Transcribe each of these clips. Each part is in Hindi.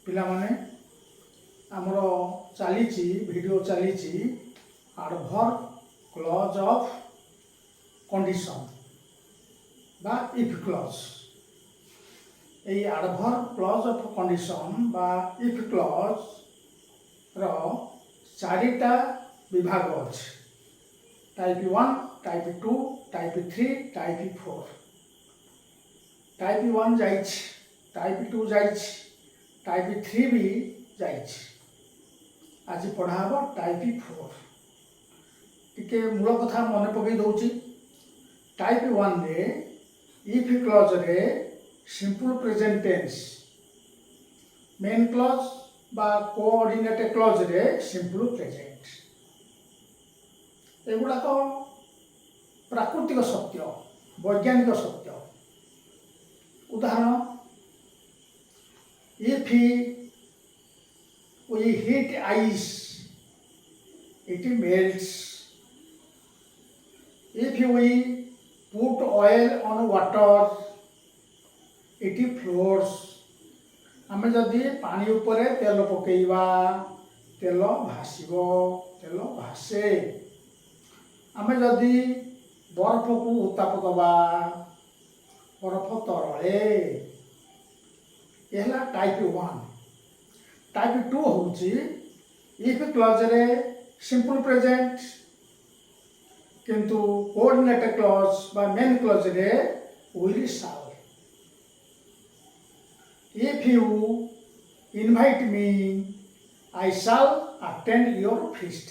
ପିଲାମାନେ ଆମର ଚାଲିଛି ଭିଡ଼ିଓ ଚାଲିଛି ଆଡ଼ଭର୍ବ କ୍ଲଜ୍ ଅଫ୍ କଣ୍ଡିସନ୍ বা ইফ ক্লজ। এই আডভার্ব ক্লজ অফ কন্ডিশন বা ইফ ক্লজ র চারিটা বিভাগ আছে, type 1, type 2, type 3, type 4। Type 1 যাইছি, টাইপ 2 যাইছি, টাইপ 3 বি যাইছি। আজ পড়া হব টাইপ 4। টিকে মূল কথা মনে পকাই দউছি। টাইপ 1 রে ইফ ক্লজ রে simple present tense, main clause বা কোঅর্ডিনেটেড ক্লজ রে সিম্পল প্রেজেন্ট। এগুড়াক প্রাকৃতিক সত্য, বৈজ্ঞানিক সত্য। উদাহরণ, if we heat ice it melts, if we put oil on water it floats। आमे जदि पानी उपरे तेल पकेइबा तेल भासिबो, तेल भासे। आमे जदि बरफ को उत्ताप दबा बरफ तरले। यह टाइप 1। टाइप 2 होची इफ क्लज रे सिंपल प्रेजेंट किंतु कोऑर्डिनेटेड क्लज बा मेन क्लज रे will shall. If you invite me, I shall attend your feast।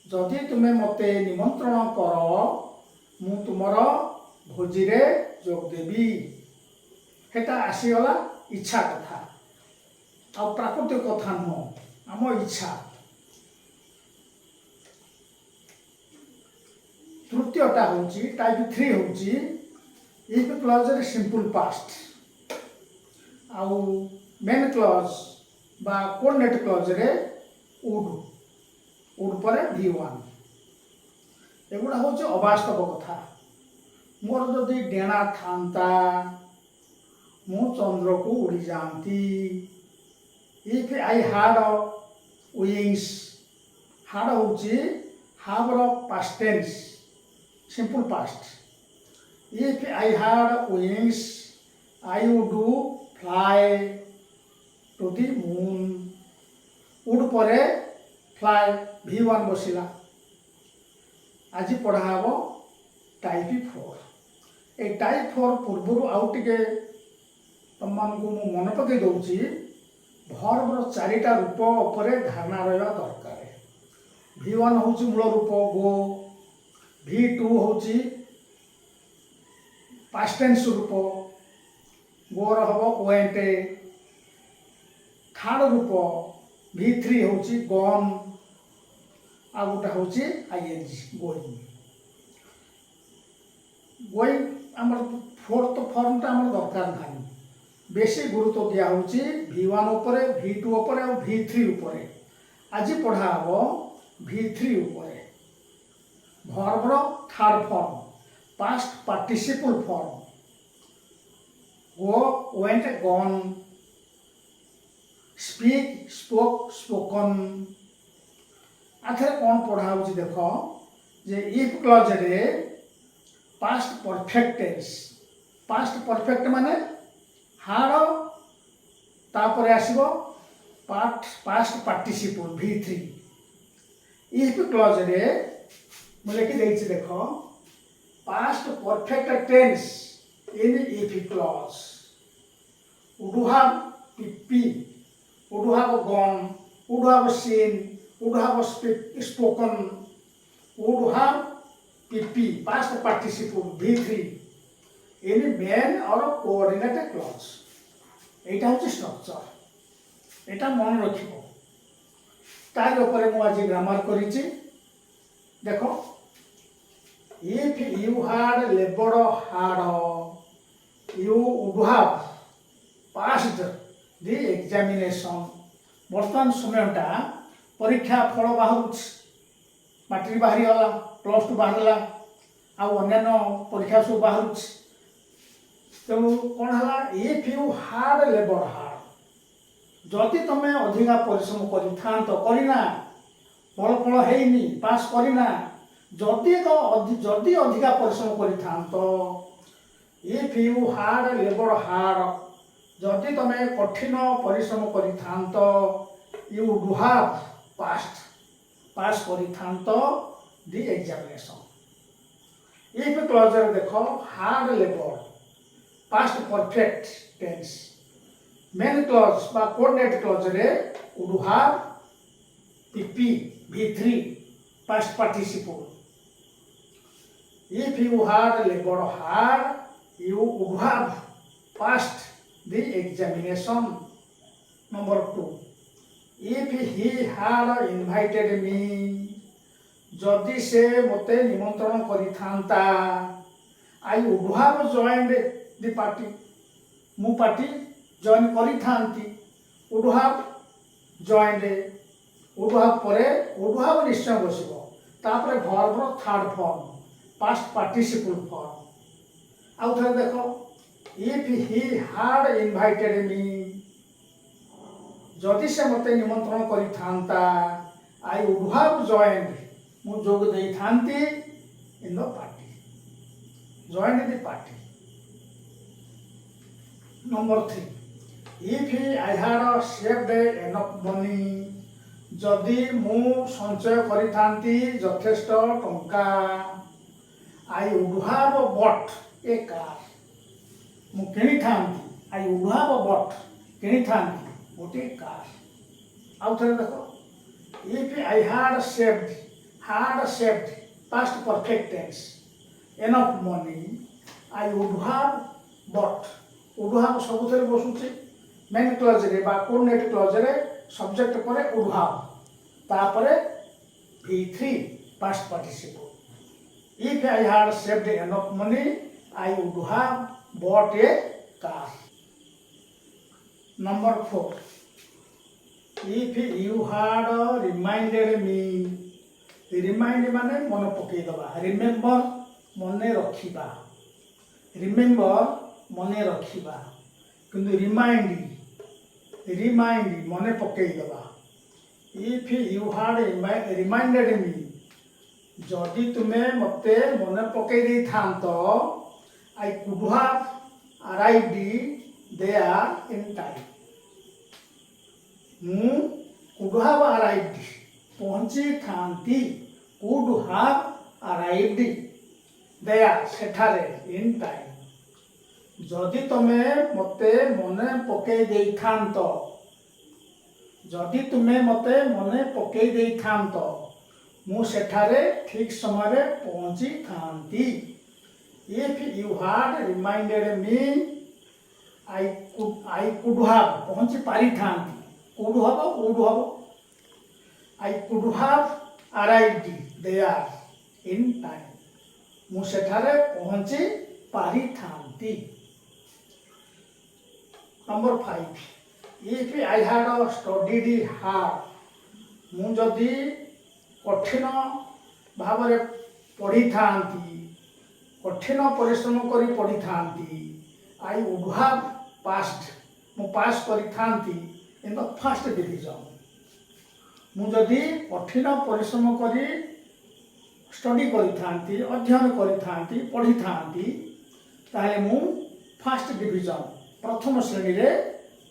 जदि तुम्हें मते निमंत्रण कर मु तुमर भोजी रे जोग देबी। हेटा आसीगला इच्छा कथा, आ प्राकृतिक कथा नुह, आम इच्छा। तृतीयटा होची टाइप 3 होची इफ क्लज रे सिंपल पास्ट आउ मेन क्लज बा कोऑर्डिनेट क्लज रे वुड, वुड पर V1। एगुड़ा होची अवास्तव कथा। मोर जदि डेणा थांता मु चंद्र को उड़ी जाती। If I had wings, had होची हाव रो past tense, simple past. If I had wings I would fly to the moon। उड़ परे fly V1 बसिला। आज पढ़ा हबो टाइप 4। ए टाइप 4 पूर्व आउ टिके तमन को मु मन पकई दउची। वर्ब रो चारिटा रूप उपरे धारणा रहबा दरकार। V1 होची मूल रूप गो, V2 होची पास्ट टेंस रूप, गोर हम वेंटे। थर्ड रूप V3 होची गन, आ गोटा होची आईएनजी गोइंग। गोइंग हमर फोर्थ फॉर्म ता हमर दरकार नाही। बेसी गुरुत्व दिया होची V1 उपरे, V2 उपरे और V3 उपरे। आज पढ़ा हबो V3 उपरे। वर्ब रो third form, past participle form. Go, went, gone, speak, spoke, spoken। आखिर कौन पढ़ा होची देखो जे इफ क्लज रे past perfect tense. Past perfect माने हाड तापरे आसीबो past participle V3। If clause रे मु लिखि देछि देखो past perfect tense in if clause। Would have PP, would have gone, would have seen, would have spoken, would have PP, past participle V3 in main or coordinated clause। এইটা হচ্ছে স্ট্রাকচার। এটা মনে রাখিব। তার উপরে মু আজি গ্রামার করিছি। দেখো, if you had labored hard you would have passed the examination। बर्तमान समयटा परीक्षा फल बाहर मैट्रिक बाहरी गला, +2 बाहरला, आन्य परीक्षा सब बाहर। तेणु कौन है if you hard labour hard जदि तुम अधिका परिश्रम करना फल फल हैनी पास करना जदि अधिका परिश्रम कर if you hard labour hard जदि तुम कठिन परिश्रम कर यू डू हैव पास कर दी एग्जामिनेशन इफ क्लोजर देखो hard labour past perfect tense main clause बा कोऑर्डिनेट क्लॉज रे would have PP V3 past participle if you had labored hard you would have passed the examination. Number 2 if he had invited me जदि से मते निमंत्रण करिथांता I would have joined the party मु पार्टी जॉइन करिथांती would have joined would have परे would have निश्चय बसिबो तापरे वर्ब रो third form past participle form आउ थरे देखो if he had invited me जदि से मते निमंत्रण करिथांता I would have joined मु जोग देई थांती in the party joined the party. Number 3 if I had saved enough money जदि मु संचय करिथांती यथेष्ट टंका I would have bought a car मु किनी थांती I would have bought किनी थांती गोटे कार आउ थरे देखो if I had saved past perfect tense enough money I would have bought would have सब थरे बसुची मेन क्लॉज रे बा कोऑर्डिनेट क्लॉज रे सब्जेक्ट परे would have तापरे V3 past participle if I had saved enough money I would have bought a car. Number 4 if you had reminded me remind माने मन पकई दबा remember मने रखिबा remember मने रखिबा किंतु remind मने पकई दबा if you had reminded me जदि तुमे मते मने पकई दे थांतो I could have arrived there in time मु could have arrived पहुंची थांती could have arrived there सेठारे in time जदि तुमे मते मने पकई दे थांतो जदि तुमे मते मने पकई दे थांतो मु सेठारे ठीक समय रे पहुंची थांती if you had reminded me I could have पहुंची पारी थांती could have I could have arrived there in time मु सेठारे पहुंची पारी थांती. Number 5 if I had studied hard मु जदि कठिन भाव रे पढ़ी थांती कठिन परिश्रम करी पढ़ी थांती I would have passed मु पास करी थांती in the first division मु जदि कठिन परिश्रम करी स्टडी करी थांती अध्ययन करी थांती पढ़ी थांती ताले मु फर्स्ट डिवीजन प्रथम श्रेणी रे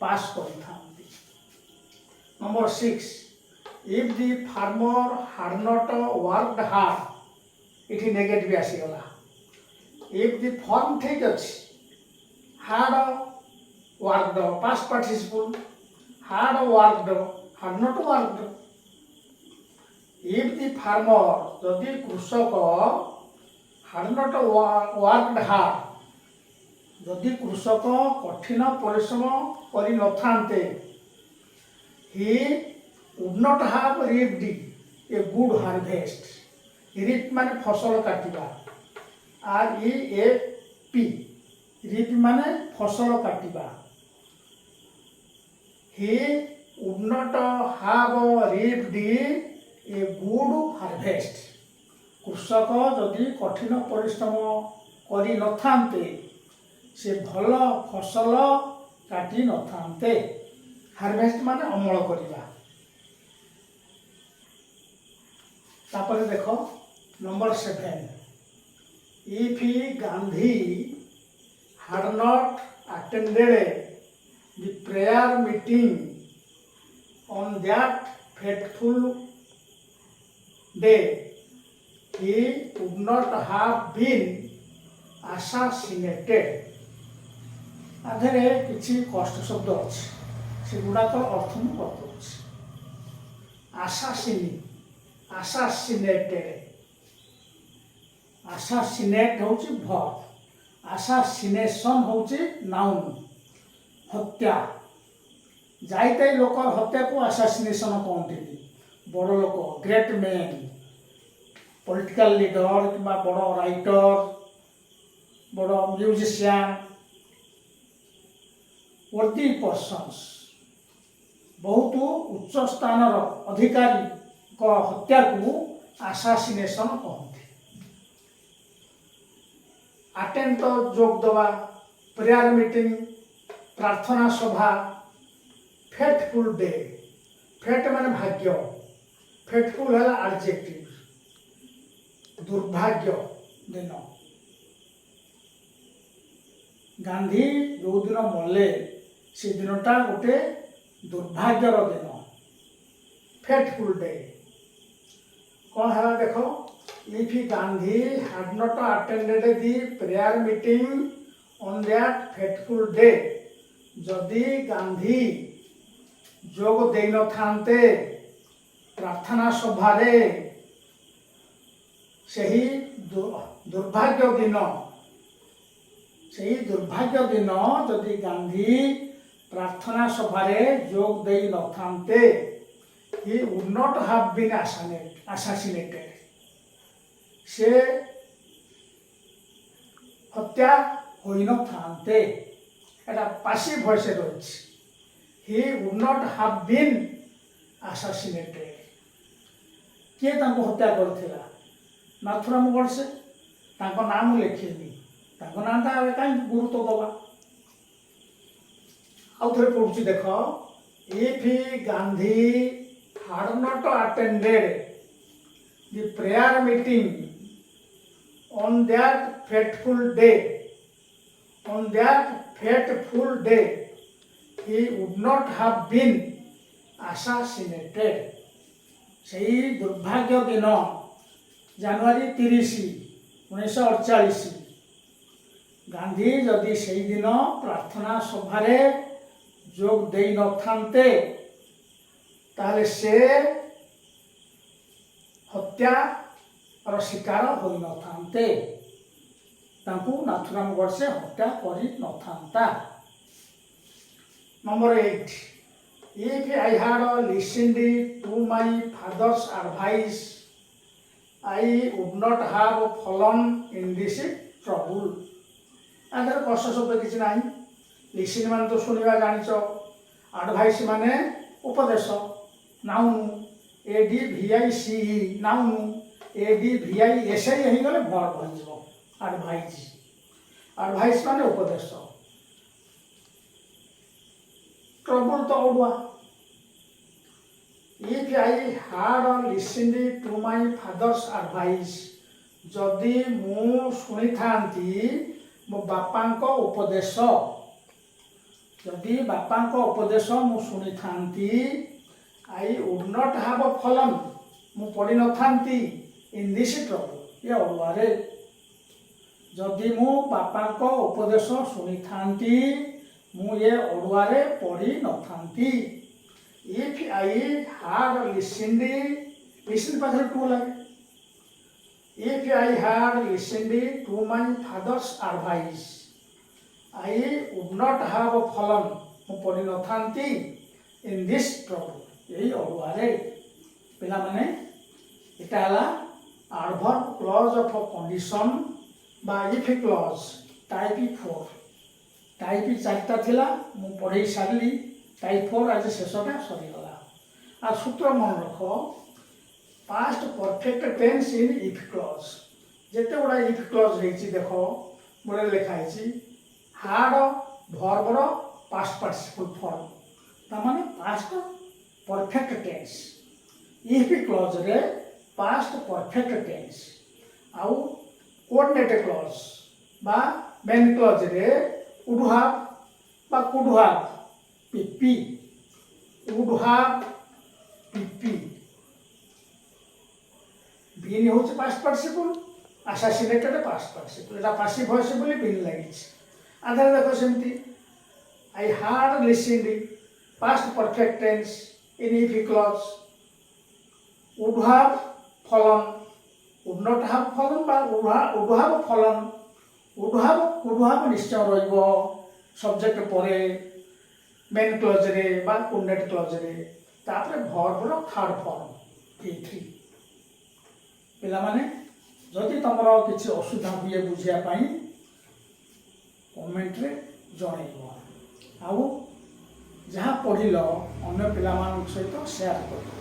पास करी थांती. Number 6 if the farmer had not worked hard इठी नेगेटिव आसी गला if the form ठीक अछि had worked past participle had worked had not worked if the farmer जदि कृषक had not worked hard जदि कृषक कठिन परिश्रम करि न थांते he would not have reaped a good harvest. reap माने फसल काटिबा REAP reap माने फसल काटिबा he would not have reaped a good harvest. कृषक जदि कठिन परिश्रम करि न थांते से भल फसल काटि न थांते हार्वेस्ट माने अमल करवा। तापर देख number 7, if Gandhi had not attended the prayer meeting on that fateful day, he would not have been assassinated. आधे किसी कष्ट शब्द अच्छे से गुड़ाक अर्थ मुझे कही। आसासिनेटेड, आसासिनेट हूँ वर्ब, आसासिनेशन हूँ नाउन, हत्या। जाइते लोक हत्या को आसासिनेशन कहते। बड़ लोक, ग्रेट मैन, पॉलिटिकल लीडर कि बड़ राइटर, बड़ म्यूजिशियन, वर्दी पर्सन्स, बहुत उच्च स्थान अधिकारी को हत्या को आसासिनेशन कहते। अटेंड तो जोग दवा, प्रेयर मीटिंग प्रार्थना सभा, फेटफुल डे, फेट माने भाग्य, फेटफुल है एडजेक्टिव, दुर्भाग्य दिन। गांधी जो दिन मले से दिनटा गोटे दुर्भाग्यर दिन, फेटफुल डे। कौन है देख, if Gandhi had not attended the prayer meeting on that fateful day, जदि गांधी जोग दे न थांते प्रार्थना सभारे सही दुर्भाग्य दिन, सही दुर्भाग्य दिन जदि गांधी प्रार्थना सभारे जोग दे न थांते, he would not have been assassinated, से हत्या होई न थांते। एटा पासिव वॉइस रही। he would not have been assassinated, किए तांको हत्या करथिला? नाथुराम गोडसे। तांको नाम लिखेनी, तांको नाटा कहीं गुरुत्व दबा। आउ थे पढ़ुची देख, if Gandhi had not attended the prayer meeting on that fateful day, on that fateful day, he would not have been assassinated. सही दुर्भाग्य दिन जनवरी 30, 1948 गांधी जदि से दिन प्रार्थना सभारे जोग दे न थांते, ताले से हत्या और शिकार हो न थांते, तांकु नाथुराम गोडसे हत्या करी न थांता। Number 8, if I had listened to my father's advice, I would not have fallen in this trouble. आधर कष्ट शब्द किसी ना। लिसन मान तो शुणा जाच, एडवाइस माने उपदेश, नाउन, ADVICE नाउन, ADVISI ही गले वर्ब हो, एडवाइस, एडवाइस माने उपदेश। ट्रबल तो ओडुआ। If I had listened to my father's advice, जदि मु शुणी थांती मो बापांको उपदेश, जदि बापांको उपदेश मु शुणी थांती, I would not have fallen, मु पड़ी न थांती in this trouble, ये ओडुआ रे। जदि मु बापांको उपदेश शुणी थांती मु ये ओडुआ रे पड़ी न थांती। If I had listened, listen पाखरे टू लगे। If I had listened to my father's advice, I would not have fallen, मु पड़ी न थांती in this trouble, यही ओडुआ रे। पिला माने एटा हला एडवर्ब क्लॉज ऑफ कंडीशन बा इफ क्लॉज टाइप 4। टाइप 4टा थिला, मु पढ़े सारली। टाइप 4 आज शेषटा सरीगला। आ सूत्र मन रख, past perfect tense in if clause. जेते गुड़ा इफ क्लॉज रही देख बोले लिखाई हार्ड वर्बर पास्ट पार्टिसिपल फॉर्म, तामाने past perfect tense if clause रे पास्ट परफेक्ट टेंस आउ कोऑर्डिनेट क्लॉज बा मेन क्लॉज रे would have बा could have pp would have pp being होचे past participle assassinated past participle एटा पासिव वॉइस बोली being लागिछ आधार देखो सेमती I had listened past perfect tense in if clause would have fallen would not have fallen বা would have fallen would have নিশ্চয় রইব সবজেক্ট পরে মেন ক্লজ রে বা কোঅর্ডিনেট ক্লজ রে তারপরে ভার্বর থার্ড ফর্ম p3 পিলা মানে যদি তোমার কিছু অসুবিধা হুয়ে বুঝিয়া পাই কমেন্ট রে জଣାଇବ ଆଉ ଯାହା ପଢ଼ିଲ ଅନ୍ୟ ପିଲାମାନଙ୍କ ସହିତ ସେୟାର କରିବ।